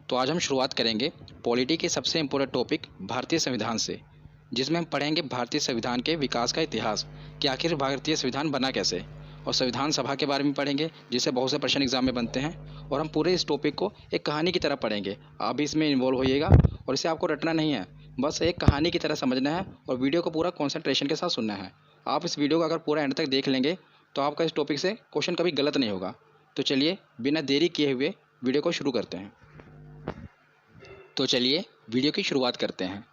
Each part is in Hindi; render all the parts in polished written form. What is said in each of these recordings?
तो आज हम शुरुआत करेंगे पॉलिटी के सबसे इम्पोर्टेंट टॉपिक भारतीय संविधान से, जिसमें हम पढ़ेंगे भारतीय संविधान के विकास का इतिहास कि आखिर भारतीय संविधान बना कैसे, और संविधान सभा के बारे में पढ़ेंगे जिससे बहुत से प्रश्न एग्जाम में बनते हैं। और हम पूरे इस टॉपिक को एक कहानी की तरह पढ़ेंगे। आप भी इसमें इन्वॉल्व होइएगा और इसे आपको रटना नहीं है, बस एक कहानी की तरह समझना है और वीडियो को पूरा कॉन्सेंट्रेशन के साथ सुनना है। आप इस वीडियो को अगर पूरा एंड तक देख लेंगे तो आपका इस टॉपिक से क्वेश्चन कभी गलत नहीं होगा। तो चलिए बिना देरी किए हुए वीडियो को शुरू करते हैं। तो चलिए वीडियो की शुरुआत करते हैं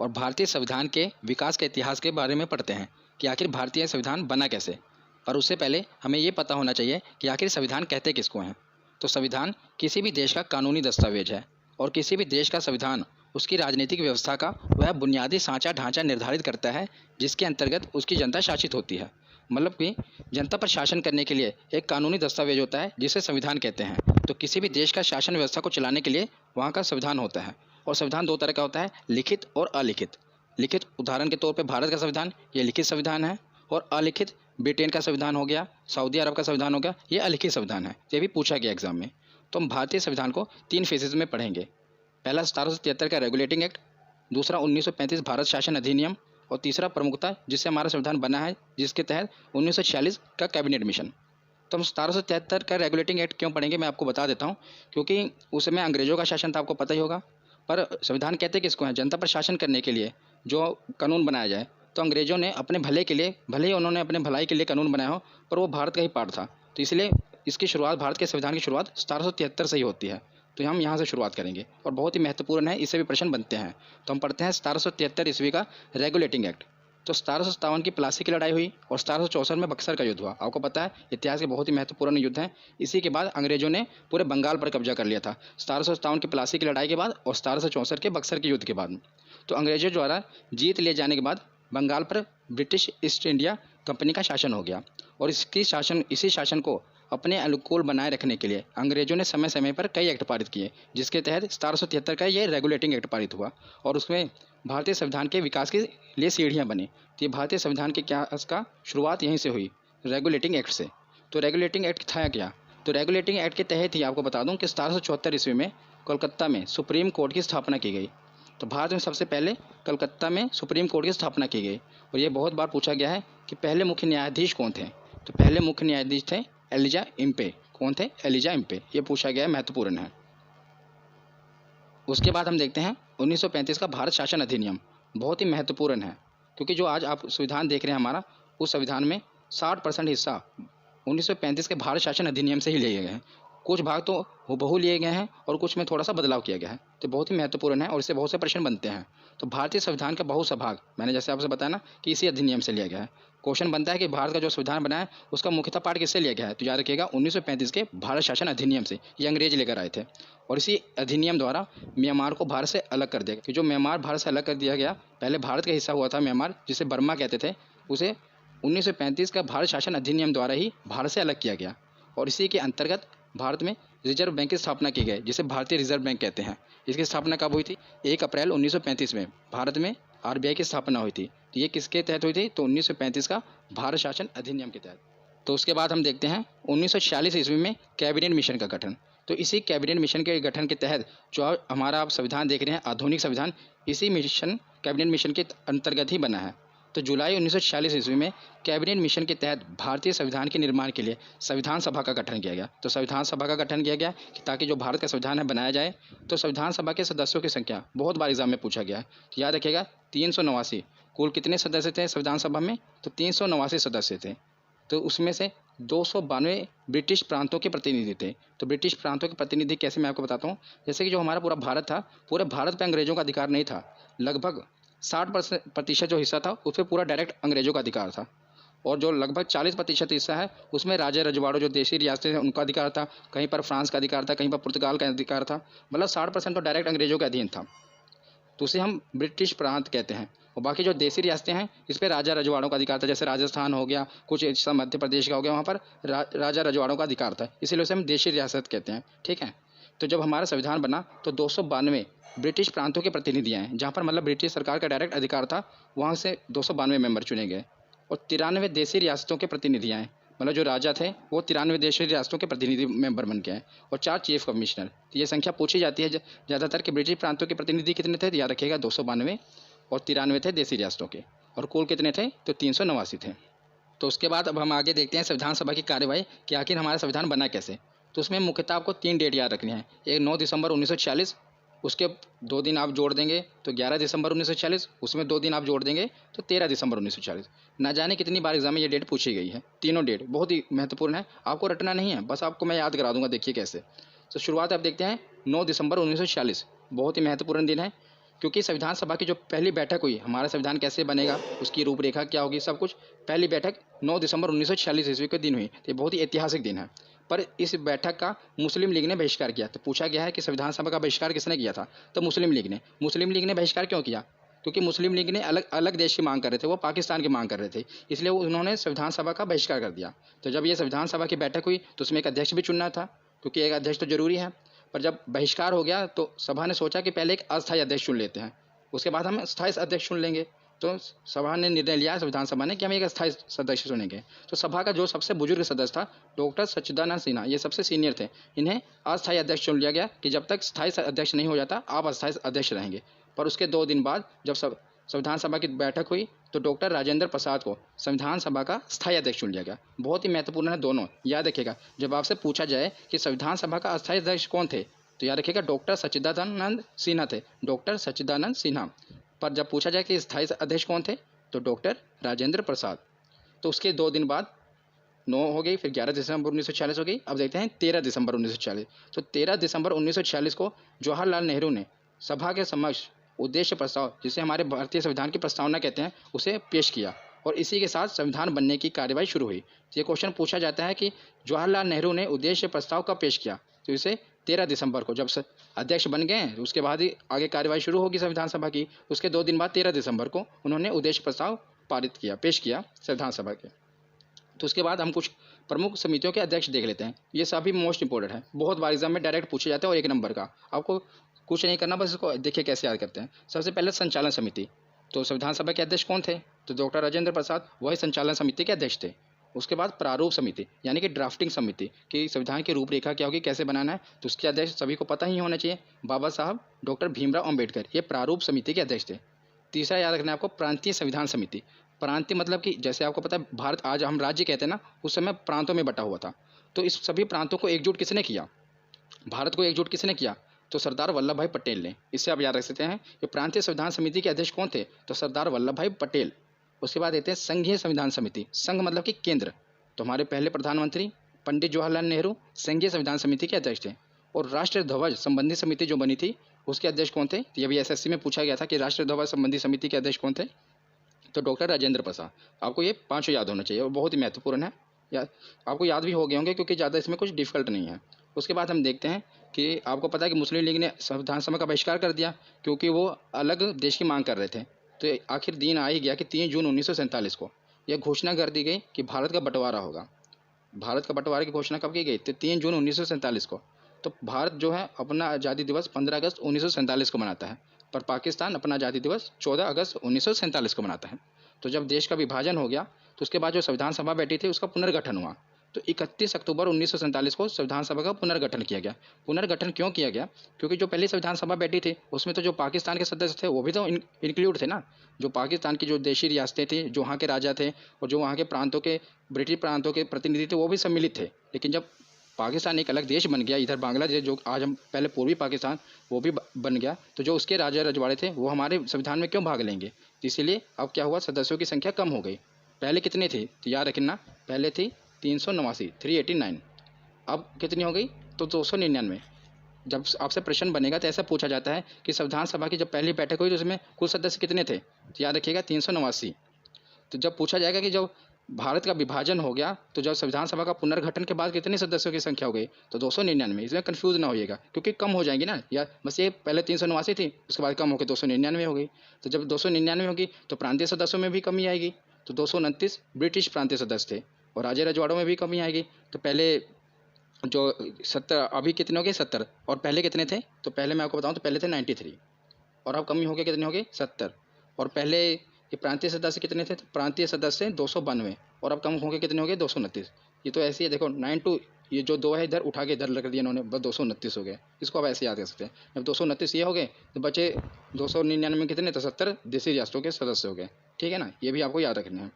और भारतीय संविधान के विकास के इतिहास के बारे में पढ़ते हैं कि आखिर भारतीय संविधान बना कैसे। पर उससे पहले हमें ये पता होना चाहिए कि आखिर संविधान कहते किसको हैं। तो संविधान किसी भी देश का कानूनी दस्तावेज है और किसी भी देश का संविधान उसकी राजनीतिक व्यवस्था का वह बुनियादी सांचा ढांचा निर्धारित करता है जिसके अंतर्गत उसकी जनता शासित होती है। मतलब कि जनता पर शासन करने के लिए एक कानूनी दस्तावेज होता है जिसे संविधान कहते हैं। तो किसी भी देश का शासन व्यवस्था को चलाने के लिए वहाँ का संविधान होता है। और संविधान दो तरह का होता है, लिखित और अलिखित। लिखित उदाहरण के तौर पे भारत का संविधान ये लिखित संविधान है, और अलिखित ब्रिटेन का संविधान हो गया, सऊदी अरब का संविधान हो गया, ये अलिखित संविधान है। ये भी पूछा गया एग्जाम में। तो हम भारतीय संविधान को 3 फेजेज में पढ़ेंगे। पहला 1773 का रेगुलेटिंग एक्ट, दूसरा 1935 भारत शासन अधिनियम, और तीसरा प्रमुखता जिससे हमारा संविधान बना है जिसके तहत 1946 का कैबिनेट मिशन। तो हम 1773 का रेगुलेटिंग एक्ट क्यों पढ़ेंगे मैं आपको बता देता हूँ, क्योंकि उसमें अंग्रेजों का शासन था, आपको पता ही होगा। पर संविधान कहते किसको हैं? जनता पर शासन करने के लिए जो कानून बनाया जाए। तो अंग्रेजों ने अपने भले के लिए, भले ही उन्होंने अपने भलाई के लिए कानून बनाया हो, पर वो भारत का ही पार्ट था। तो इसलिए इसकी शुरुआत, भारत के संविधान की शुरुआत 1773 से ही होती है। तो हम यहाँ से शुरुआत करेंगे और बहुत ही महत्वपूर्ण है, इससे भी प्रश्न बनते हैं। तो हम पढ़ते हैं 1773 ईस्वी का रेगुलेटिंग एक्ट। तो 1757 की प्लासी की लड़ाई हुई और 1764 में बक्सर का युद्ध हुआ। आपको पता है इतिहास के बहुत ही महत्वपूर्ण युद्ध हैं। इसी के बाद अंग्रेजों ने पूरे बंगाल पर कब्जा कर लिया था, 1757 की प्लासी की लड़ाई के बाद और 1764 के बक्सर के युद्ध के बाद। तो अंग्रेजों द्वारा जीत लिए जाने के बाद बंगाल पर ब्रिटिश ईस्ट इंडिया कंपनी का शासन हो गया। और इसी शासन को अपने अनुकूल बनाए रखने के लिए अंग्रेजों ने समय समय पर कई एक्ट पारित किए, जिसके तहत 1773 का ये रेगुलेटिंग एक्ट पारित हुआ और उसमें भारतीय संविधान के विकास के लिए सीढ़ियाँ बनी। तो ये भारतीय संविधान के इतिहास का शुरुआत यहीं से हुई, रेगुलेटिंग एक्ट से। तो रेगुलेटिंग एक्ट था क्या? तो रेगुलेटिंग एक्ट के तहत ही आपको बता दूं कि 1774 ईस्वी में कोलकाता में सुप्रीम कोर्ट की स्थापना की गई। तो भारत में सबसे पहले कलकत्ता में सुप्रीम कोर्ट की स्थापना की गई। और ये बहुत बार पूछा गया है कि पहले मुख्य न्यायाधीश कौन थे। तो पहले मुख्य न्यायाधीश थे एलिजा इम्पे। कौन थे? Elijah Impey. ये पूछा गया है, महत्वपूर्ण है। उसके बाद हम देखते हैं 1935 का भारत शासन अधिनियम। बहुत ही महत्वपूर्ण है, क्योंकि जो आज आप संविधान देख रहे हैं हमारा, उस संविधान में 60% हिस्सा 1935 के भारत शासन अधिनियम से ही लिए गए हैं। कुछ भाग तो हूबहू लिए गए हैं और कुछ में थोड़ा सा बदलाव किया गया है। तो बहुत ही महत्वपूर्ण है और इससे बहुत से प्रश्न बनते हैं। तो भारतीय संविधान का बहुत सा भाग, मैंने जैसे आपसे बताया ना, कि इसी अधिनियम से लिया गया है। क्वेश्चन बनता है कि भारत का जो संविधान बना है उसका मुख्यतः पार्ट किससे लिया गया है? तो याद रखिएगा 1935 के भारत शासन अधिनियम से। ये अंग्रेज लेकर आए थे और इसी अधिनियम द्वारा म्यांमार को भारत से अलग कर दिया गया। कि जो म्यांमार भारत से अलग कर दिया गया, पहले भारत का हिस्सा हुआ था म्यांमार, जिसे बर्मा कहते थे, उसे 1935 का भारत शासन अधिनियम द्वारा ही भारत से अलग किया गया। और इसी के अंतर्गत भारत में रिजर्व बैंक की स्थापना की गई, जिसे भारतीय रिजर्व बैंक कहते हैं। इसकी स्थापना कब हुई थी? 1 अप्रैल 1935 में भारत में आरबीआई की स्थापना हुई थी। तो ये किसके तहत हुई थी? तो 1935 का भारत शासन अधिनियम के तहत। तो उसके बाद हम देखते हैं 1946 ईस्वी में कैबिनेट मिशन का गठन। तो इसी कैबिनेट मिशन के गठन के तहत जो हमारा आप संविधान देख रहे हैं, आधुनिक संविधान, इसी मिशन, कैबिनेट मिशन के अंतर्गत ही बना है। तो जुलाई 1946 ईस्वी में कैबिनेट मिशन के तहत भारतीय संविधान के निर्माण के लिए संविधान सभा का गठन किया गया। तो संविधान सभा का गठन किया गया कि ताकि जो भारत का संविधान है बनाया जाए। तो संविधान सभा के सदस्यों की संख्या बहुत बार एग्जाम में पूछा गया है। तो याद रखिएगा 389। कुल कितने सदस्य थे संविधान सभा में? तो 389 सदस्य थे। तो उसमें से 292 ब्रिटिश प्रांतों के प्रतिनिधि थे। तो ब्रिटिश प्रांतों के प्रतिनिधि कैसे, मैं आपको बताता हूँ। जैसे कि जो हमारा पूरा भारत था, पूरे भारत पर अंग्रेजों का अधिकार नहीं था। लगभग 60% जो हिस्सा था उस पर पूरा डायरेक्ट अंग्रेजों का अधिकार था। और जो लगभग 40% हिस्सा है उसमें राजा रजवाड़ों, जो देशी रियासतें हैं, उनका अधिकार था। कहीं पर फ्रांस का अधिकार था, कहीं पर पुर्तगाल का अधिकार था। मतलब 60% तो डायरेक्ट अंग्रेजों के अधीन था। तो उसे हम ब्रिटिश प्रांत कहते हैं। और बाकी जो देसी रियासतें हैं इस पर राजा रजवाड़ों का अधिकार था। जैसे राजस्थान हो गया, कुछ हिस्सा मध्य प्रदेश का हो गया, वहाँ पर राजा रजवाड़ों का अधिकार था, इसीलिए उसे हम देशी रियासत कहते हैं। ठीक है। तो जब हमारा संविधान बना तो 292 ब्रिटिश प्रांतों के प्रतिनिधि आए, जहाँ पर मतलब ब्रिटिश सरकार का डायरेक्ट अधिकार था, वहाँ से 292 मेंबर चुने गए। और 93 देशी रियासतों के प्रतिनिधि आए, मतलब जो राजा थे वो 93 देशी रियासतों के प्रतिनिधि मेंबर बन गए हैं और 4 चीफ कमिश्नर। तो ये संख्या पूछी जाती है ज़्यादातर कि ब्रिटिश प्रांतों के प्रतिनिधि कितने थे, तो याद रखिएगा 292 और 93 थे देशी रियासतों के, और कुल कितने थे, तो 389 थे। तो उसके बाद अब हम आगे देखते हैं संविधान सभा की कार्यवाही कि आखिर हमारा संविधान बना कैसे। तो उसमें मुख्यतः आपको 3 डेट याद रखनी है। एक 9 दिसंबर 1946, उसके 2 दिन आप जोड़ देंगे तो 11 दिसंबर 1946, उसमें 2 दिन आप जोड़ देंगे तो 13 दिसंबर 1946। ना जाने कितनी बार एग्जाम में ये डेट पूछी गई है। तीनों डेट बहुत ही महत्वपूर्ण है, आपको रटना नहीं है, बस आपको मैं याद करा दूंगा, देखिए कैसे। तो शुरुआत आप देखते हैं 9 दिसंबर 1946, बहुत ही महत्वपूर्ण दिन है क्योंकि संविधान सभा की जो पहली बैठक हुई, हमारा संविधान कैसे बनेगा, उसकी रूपरेखा क्या होगी, सब कुछ पहली बैठक 9 दिसंबर 1946 ईस्वी के दिन हुई। तो ये बहुत ही ऐतिहासिक दिन है। पर इस बैठक का मुस्लिम लीग ने बहिष्कार किया। तो पूछा गया है कि संविधान सभा का बहिष्कार किसने किया था, तो मुस्लिम लीग ने बहिष्कार क्यों किया, क्योंकि मुस्लिम लीग ने अलग अलग देश की मांग कर रहे थे, वो पाकिस्तान की मांग कर रहे थे, इसलिए उन्होंने संविधान सभा का बहिष्कार कर दिया। तो जब ये संविधान सभा की बैठक हुई तो उसमें एक अध्यक्ष भी चुनना था, क्योंकि एक अध्यक्ष तो जरूरी है। पर जब बहिष्कार हो गया तो सभा ने सोचा कि पहले एक अस्थायी अध्यक्ष चुन लेते हैं, उसके बाद हम स्थायी अध्यक्ष चुन लेंगे। तो सभा ने निर्णय लिया, संविधान सभा ने, कि हम एक अस्थायी सदस्य चुनेंगे। तो सभा का जो सबसे बुजुर्ग सदस्य था डॉक्टर सच्चिदानंद सिन्हा, ये सबसे सीनियर थे, इन्हें अस्थायी अध्यक्ष चुन लिया गया कि जब तक स्थायी अध्यक्ष नहीं हो जाता आप अस्थायी अध्यक्ष रहेंगे। पर उसके 2 दिन बाद जब संविधान सभा की बैठक हुई तो डॉक्टर राजेंद्र प्रसाद को संविधान सभा का स्थायी अध्यक्ष चुन लिया गया। बहुत ही महत्वपूर्ण है दोनों, याद रखिएगा। जब आपसे पूछा जाए कि संविधान सभा का अस्थायी अध्यक्ष कौन थे, तो याद रखिएगा डॉक्टर सच्चिदानंद सिन्हा थे, डॉक्टर सच्चिदानंद सिन्हा। पर जब पूछा जाए कि स्थायी अध्यक्ष कौन थे, तो डॉक्टर राजेंद्र प्रसाद। तो उसके 2 दिन बाद 9 हो गई, फिर 11 दिसंबर 1946 हो गई। अब देखते हैं 13 दिसंबर 1946। तो 13 दिसंबर 1946 को जवाहरलाल नेहरू ने सभा के समक्ष उद्देश्य प्रस्ताव, जिसे हमारे भारतीय संविधान की प्रस्तावना कहते हैं, उसे पेश किया और इसी के साथ संविधान बनने की कार्यवाही शुरू हुई। ये क्वेश्चन पूछा जाता है कि जवाहरलाल नेहरू ने उद्देश्य प्रस्ताव कब पेश किया, तो इसे 13 दिसंबर को, जब अध्यक्ष बन गए उसके बाद ही आगे कार्यवाही शुरू होगी संविधान सभा की। उसके 2 दिन बाद 13 दिसंबर को उन्होंने उद्देश्य प्रस्ताव पारित किया, पेश किया संविधान सभा के। तो उसके बाद हम कुछ प्रमुख समितियों के अध्यक्ष देख लेते हैं। ये सभी मोस्ट इंपॉर्टेंट है, बहुत बार एग्जाम में डायरेक्ट पूछे जाते हैं और 1 नंबर का, आपको कुछ नहीं करना, बस इसको देखिए कैसे याद करते हैं। सबसे पहले संचालन समिति। तो संविधान सभा के अध्यक्ष कौन थे, तो डॉक्टर राजेंद्र प्रसाद, वही संचालन समिति के अध्यक्ष थे। उसके बाद प्रारूप समिति यानी कि ड्राफ्टिंग समिति, कि संविधान की रूपरेखा क्या होगी, कैसे बनाना है, तो उसके अध्यक्ष सभी को पता ही होना चाहिए, बाबा साहब डॉक्टर भीमराव अम्बेडकर, ये प्रारूप समिति के अध्यक्ष थे। तीसरा याद रखना है आपको, प्रांतीय संविधान समिति। प्रांतीय मतलब कि जैसे आपको पता है भारत आज हम राज्य कहते हैं ना, उस समय प्रांतों में बटा हुआ था। तो इस सभी प्रांतों को एकजुट किसने किया, भारत को एकजुट किसने किया, तो सरदार वल्लभ भाई पटेल ने। इससे आप याद रख सकते हैं कि प्रांतीय संविधान समिति के अध्यक्ष कौन थे, तो सरदार वल्लभ भाई पटेल। उसके बाद देते हैं संघीय संविधान समिति। संघ मतलब कि केंद्र, तो हमारे पहले प्रधानमंत्री पंडित जवाहरलाल नेहरू संघीय संविधान समिति के अध्यक्ष थे। और राष्ट्र ध्वज संबंधी समिति जो बनी थी उसके अध्यक्ष कौन थे, तो ये भी एसएससी में पूछा गया था कि राष्ट्र ध्वज संबंधी समिति के अध्यक्ष कौन थे, तो डॉक्टर राजेंद्र प्रसाद। आपको ये 5 याद होना चाहिए और बहुत ही महत्वपूर्ण है, या आपको याद भी हो गए होंगे क्योंकि ज़्यादा इसमें कुछ डिफिकल्ट नहीं है। उसके बाद हम देखते हैं कि आपको पता है कि मुस्लिम लीग ने संविधान सभा का बहिष्कार कर दिया क्योंकि वो अलग देश की मांग कर रहे थे। तो आखिर दिन आ ही गया कि 3 जून 1947 को यह घोषणा कर दी गई कि भारत का बंटवारा होगा। भारत का बंटवारे की घोषणा कब की गई, तो 3 जून 1947 को। तो भारत जो है अपना आज़ादी दिवस 15 अगस्त 1947 को मनाता है, पर पाकिस्तान अपना आज़ादी दिवस 14 अगस्त 1947 को मनाता है। तो जब देश का विभाजन हो गया तो उसके बाद जो संविधान सभा बैठी थी उसका पुनर्गठन हुआ। तो 31 अक्टूबर 1947 को संविधान सभा का पुनर्गठन किया गया। पुनर्गठन क्यों किया गया, क्योंकि जो पहली संविधान सभा बैठी थी उसमें तो जो पाकिस्तान के सदस्य थे वो भी तो इंक्लूड थे ना। जो पाकिस्तान की जो देशी रियासतें थी, जो वहाँ के राजा थे और जो वहाँ के प्रांतों के ब्रिटिश प्रांतों के प्रतिनिधि थे वो भी सम्मिलित थे। लेकिन जब पाकिस्तान एक अलग देश बन गया, इधर बांग्लादेश जो आज हम पहले पूर्वी पाकिस्तान वो भी बन गया, तो जो उसके राजा रजवाड़े थे वो हमारे संविधान में क्यों भाग लेंगे। तो इसीलिए अब क्या हुआ, सदस्यों की संख्या कम हो गई। पहले कितनी थी, तो याद रखना, पहले थी 389, 389। अब कितनी हो गई, तो 299। जब आपसे प्रश्न बनेगा तो ऐसा पूछा जाता है कि संविधान सभा की जब पहली बैठक हुई तो उसमें कुल सदस्य कितने थे, तो याद रखिएगा 389। तो जब पूछा जाएगा कि जब भारत का विभाजन हो गया तो जब संविधान सभा का पुनर्गठन के बाद कितने सदस्यों की संख्या हो गई, तो 299। इसमें कंफ्यूज ना होइएगा क्योंकि कम हो जाएंगी ना, या बस ये पहले 389 थी उसके बाद कम होकर 299 हो गई। तो जब 299 होगी तो प्रांतीय सदस्यों में भी कमी आएगी, तो 229 ब्रिटिश प्रांतीय सदस्य थे और राजे रजवाड़ों में भी कमी आएगी। तो पहले जो 70, अभी कितने हो गए 70, और पहले कितने थे, तो पहले मैं आपको बताऊँ तो पहले थे 93 और अब कमी हो गई कितने हो गए 70। और पहले ये प्रांतीय सदस्य कितने थे, तो प्रांतीय सदस्य 292 और अब कम हो गए कितने हो गए 229। ये तो ऐसे ही है, देखो 9 टू ये जो 2 है इधर उठा के इधर रख दिया इन्होंने, बस 229 हो गए। इसको आप ऐसे याद कर सकते हैं। जब 229 ये हो गए तो बचे 299 कितने, तो 70 देशी रियासतों के सदस्य हो गए। ठीक है ना, ये भी आपको याद रखना है।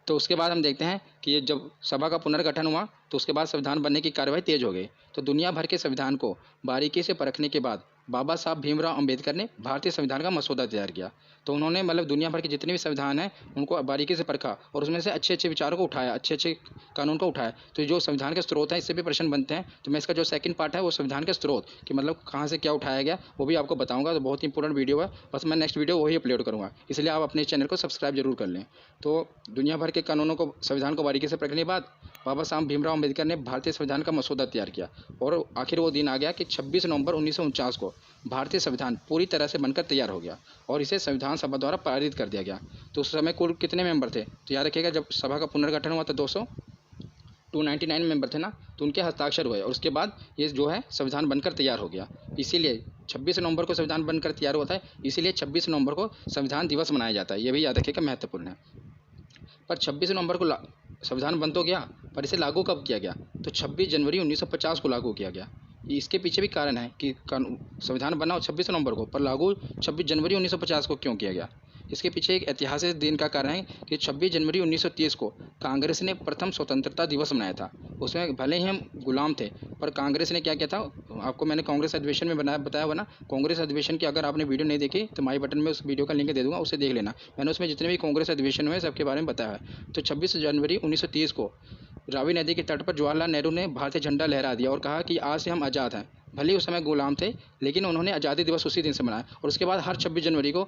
तो उसके बाद हम देखते हैं कि ये जब सभा का पुनर्गठन हुआ तो उसके बाद संविधान बनने की कार्यवाही तेज हो गई। तो दुनिया भर के संविधान को बारीकी से परखने के बाद बाबा साहब भीमराव अंबेडकर ने भारतीय संविधान का मसौदा तैयार किया। तो उन्होंने मतलब दुनिया भर के जितने भी संविधान हैं उनको बारीकी से परखा और उसमें से अच्छे अच्छे विचारों को उठाया, अच्छे अच्छे कानून को उठाया। तो जो संविधान के स्रोत हैं इससे भी प्रश्न बनते हैं। तो मैं इसका जो सेकंड पार्ट है वो संविधान के स्रोत कि मतलब कहाँ से क्या उठाया गया वो भी आपको बताऊंगा। तो बहुत ही इंपॉर्टेंट वीडियो है, बस मैं नेक्स्ट वीडियो वही अपलोड करूँगा, इसलिए आप अपने चैनल को सब्सक्राइब जरूर कर लें। तो दुनिया भर के कानूनों को, संविधान को बारीकी से परखने के बाद बाबा साहब भीमराव अंबेडकर ने भारतीय संविधान का मसौदा तैयार किया और आखिर वो दिन आ गया कि 26 नवंबर 1949 को भारतीय संविधान पूरी तरह से बनकर तैयार हो गया और इसे संविधान सभा द्वारा पारित कर दिया गया। तो उस समय कुल कितने मेंबर थे, तो याद रखिएगा जब सभा का पुनर्गठन हुआ तो 299 मेंबर थे ना, तो उनके हस्ताक्षर हुए और उसके बाद ये जो है संविधान बनकर तैयार हो गया। इसीलिए 26 नवंबर को संविधान बनकर तैयार होता है, इसीलिए 26 नवंबर को संविधान दिवस मनाया जाता है। ये भी याद रखिएगा, महत्वपूर्ण है। पर 26 नवंबर को संविधान बन तो गया, पर इसे लागू कब किया गया, तो 26 जनवरी 1950 को लागू किया गया। इसके पीछे भी कारण है कि संविधान बना 26 नवंबर को, पर लागू 26 जनवरी 1950 को क्यों किया गया। इसके पीछे एक ऐतिहासिक दिन का कारण है कि 26 जनवरी 1930 को कांग्रेस ने प्रथम स्वतंत्रता दिवस मनाया था। उसमें भले ही हम गुलाम थे, पर कांग्रेस ने क्या किया था, आपको मैंने कांग्रेस अधिवेशन में बताया हुआ ना। कांग्रेस अधिवेशन की अगर आपने वीडियो नहीं देखी तो माई बटन में उस वीडियो का लिंक दे दूंगा, उसे देख लेना। मैंने उसमें जितने भी कांग्रेस अधिवेशन हुए सबके बारे में बताया है। तो 26 जनवरी 1930 को रावी नदी के तट पर जवाहरलाल नेहरू ने भारतीय झंडा लहरा दिया और कहा कि आज से हम आज़ाद हैं। भले ही उस समय गुलाम थे, लेकिन उन्होंने आज़ादी दिवस उसी दिन से मनाया और उसके बाद हर 26 जनवरी को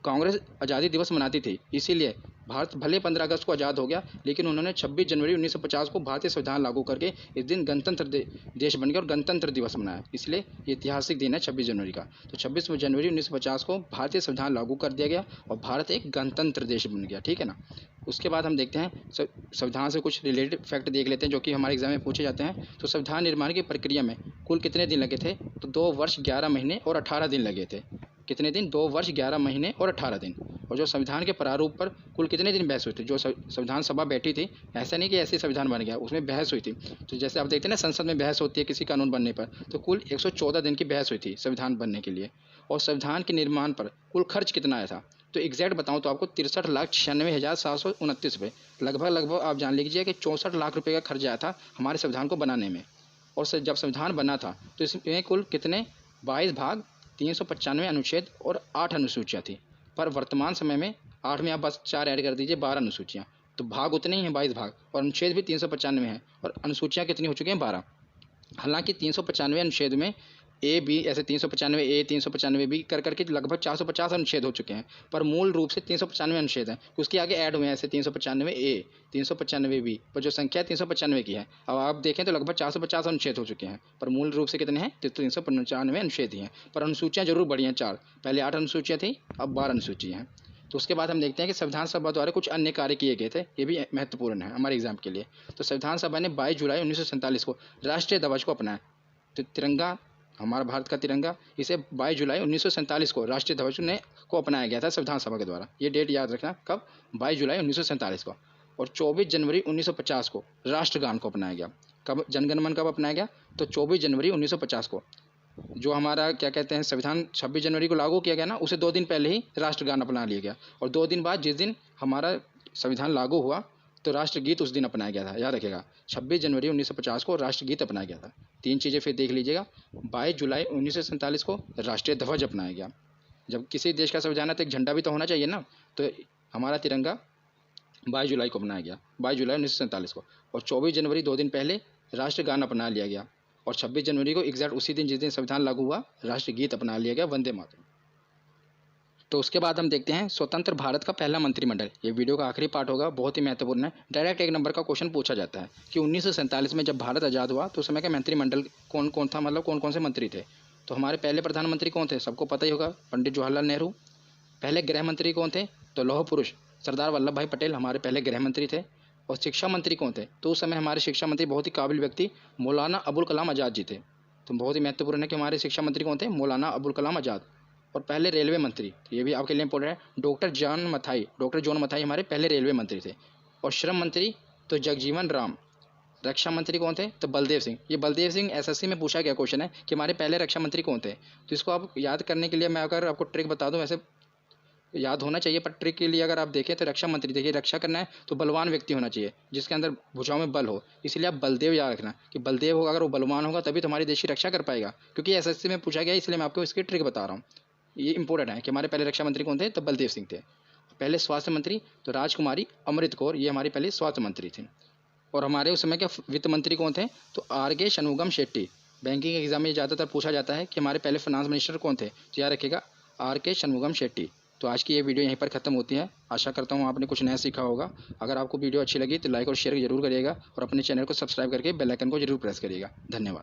कांग्रेस आज़ादी दिवस मनाती थी। इसीलिए भारत भले 15 अगस्त को आज़ाद हो गया, लेकिन उन्होंने 26 जनवरी 1950 को भारतीय संविधान लागू करके इस दिन गणतंत्र देश बन गया और गणतंत्र दिवस मनाया। इसलिए ये ऐतिहासिक दिन है 26 जनवरी का। तो 26 जनवरी 1950 को भारतीय संविधान लागू कर दिया गया और भारत एक गणतंत्र देश बन गया। ठीक है ना। उसके बाद हम देखते हैं संविधान से कुछ रिलेटेड फैक्ट देख लेते हैं जो कि हमारे एग्जाम में पूछे जाते हैं। तो संविधान निर्माण की प्रक्रिया में कुल कितने दिन लगे थे, तो 2 वर्ष 11 महीने और 18 दिन लगे थे। कितने दिन, 2 वर्ष 11 महीने और 18 दिन। और जो संविधान के प्रारूप पर कुल कितने दिन बहस हुई थी, जो संविधान सभा बैठी थी, ऐसा नहीं कि ऐसे संविधान बन गया, उसमें बहस हुई थी। तो जैसे आप देखते हैं ना संसद में बहस होती है किसी कानून बनने पर, तो कुल 114 दिन की बहस हुई थी संविधान बनने के लिए। और संविधान के निर्माण पर कुल खर्च कितना आया था, तो एग्जैक्ट बताऊं तो आपको 63,96,729 रुपये, लगभग आप जान लीजिए कि 64 लाख रुपये का खर्च आया था हमारे संविधान को बनाने में। और जब संविधान बना था तो इसमें कुल कितने 22 भाग, 395 अनुच्छेद और 8 अनुसूचियाँ थी। पर वर्तमान समय में 8 में आप बस 4 ऐड कर दीजिए, 12 अनुसूचियाँ। तो भाग उतने ही हैं 22 भाग, और अनुच्छेद भी 395 हैं और अनुसूचियाँ कितनी हो चुकी हैं 12। हालांकि 395 अनुच्छेद में ए बी ऐसे 395 ए 395 बी कर करके लगभग 450 अनुच्छेद हो चुके हैं, पर मूल रूप से 395 अनुच्छेद हैं। उसके आगे ऐड हुए हैं ऐसे 395 ए 395 बी, पर जो संख्या 395 की है। अब आप देखें तो लगभग 450 अनुच्छेद हो चुके हैं, पर मूल रूप से कितने हैं, 395 अनुच्छेद ही हैं। पर अनुसूचियाँ जरूर बढ़ी हैं 4, पहले 8 अनुसूचियाँ थी, अब 12 अनुसूचियाँ हैं। तो उसके बाद हम देखते हैं कि संविधान सभा द्वारा कुछ अन्य कार्य किए गए थे, ये भी महत्वपूर्ण है हमारे एग्जाम के लिए। तो संविधान सभा ने 22 जुलाई 1947 को राष्ट्रीय ध्वज को अपनाया। तो तिरंगा, हमारा भारत का तिरंगा, इसे 22 जुलाई 1947 को राष्ट्रीय ध्वज को अपनाया गया था संविधान सभा के द्वारा। ये डेट याद रखना, कब, 22 जुलाई 1947 को। और 24 जनवरी 1950 को राष्ट्रगान को अपनाया गया। कब जनगण मन कब अपनाया गया, तो 24 जनवरी 1950 को। जो हमारा क्या कहते हैं संविधान 26 जनवरी को लागू किया गया ना, उसे 2 दिन पहले ही राष्ट्रगान अपना लिया गया। और 2 दिन बाद जिस दिन हमारा संविधान लागू हुआ तो राष्ट्रगीत उस दिन अपनाया गया था। याद रखेगा 26 जनवरी 1950 को राष्ट्रगीत अपनाया गया था। 3 चीज़ें फिर देख लीजिएगा। 22 जुलाई 1947 को राष्ट्रीय ध्वज अपनाया गया। जब किसी देश का संविधान है तो एक झंडा भी तो होना चाहिए ना, तो हमारा तिरंगा 22 जुलाई को अपनाया गया, 22 जुलाई 1947 को। और 24 जनवरी 2 दिन पहले राष्ट्रगान अपना लिया गया। और 26 जनवरी को एग्जैक्ट उसी दिन जिस दिन संविधान लागू हुआ राष्ट्रगीत अपना लिया गया, वंदे मातरम। तो उसके बाद हम देखते हैं स्वतंत्र भारत का पहला मंत्रिमंडल। ये वीडियो का आखिरी पार्ट होगा, बहुत ही महत्वपूर्ण है। डायरेक्ट 1 नंबर का क्वेश्चन पूछा जाता है कि 1947 में जब भारत आज़ाद हुआ तो उस समय का मंत्रिमंडल कौन कौन था, मतलब कौन कौन से मंत्री थे। तो हमारे पहले प्रधानमंत्री कौन थे, सबको पता ही होगा, पंडित जवाहरलाल नेहरू। पहले गृह मंत्री कौन थे, तो लौह पुरुष सरदार वल्लभ भाई पटेल हमारे पहले गृह मंत्री थे। और शिक्षा मंत्री कौन थे, तो उस समय हमारे शिक्षा मंत्री बहुत ही काबिल व्यक्ति मौलाना अबुल कलाम आज़ाद जी थे। तो बहुत ही महत्वपूर्ण है कि हमारे शिक्षा मंत्री कौन थे, मौलाना अबुल कलाम आज़ाद। और पहले रेलवे मंत्री, ये भी आपके लिए इंपॉर्टेंट है, डॉक्टर जॉन मथाई हमारे पहले रेलवे मंत्री थे। और श्रम मंत्री तो जगजीवन राम, रक्षा मंत्री कौन थे? तो बलदेव सिंह। ये बलदेव सिंह एसएससी में पूछा गया क्वेश्चन है कि हमारे पहले रक्षा मंत्री कौन थे। तो इसको आप याद करने के लिए मैं अगर आपको ट्रिक बता दूं, वैसे याद होना चाहिए पर ट्रिक के लिए अगर आप देखें तो रक्षा मंत्री, देखिए रक्षा करना है तो बलवान व्यक्ति होना चाहिए जिसके अंदर भुजाओं में बल हो, इसलिए आप बलदेव याद रखना कि बलदेव होगा, अगर वो बलवान होगा तभी तो हमारी देश की रक्षा कर पाएगा, क्योंकि एसएससी में पूछा गया इसलिए मैं आपको इसकी ट्रिक बता रहा हूँ। ये इंपॉर्टेंट है कि हमारे पहले रक्षा मंत्री कौन थे, तो बलदेव सिंह थे। पहले स्वास्थ्य मंत्री तो राजकुमारी अमृत कौर, ये हमारी पहले स्वास्थ्य मंत्री थी। और हमारे उस समय के वित्त मंत्री कौन थे, तो आर के शनमुगम शेट्टी। बैंकिंग एग्जाम में ज़्यादातर पूछा जाता है कि हमारे पहले फाइनेंस मिनिस्टर कौन थे, तो याद रखिएगा आर के शनमुगम शेट्टी। तो आज की ये वीडियो यहीं पर ख़त्म होती है। आशा करता हूँ आपने कुछ नया सीखा होगा। अगर आपको वीडियो अच्छी लगी तो लाइक और शेयर जरूर करिएगा और अपने चैनल को सब्सक्राइब करके बेल आइकन को जरूर प्रेस करिएगा। धन्यवाद।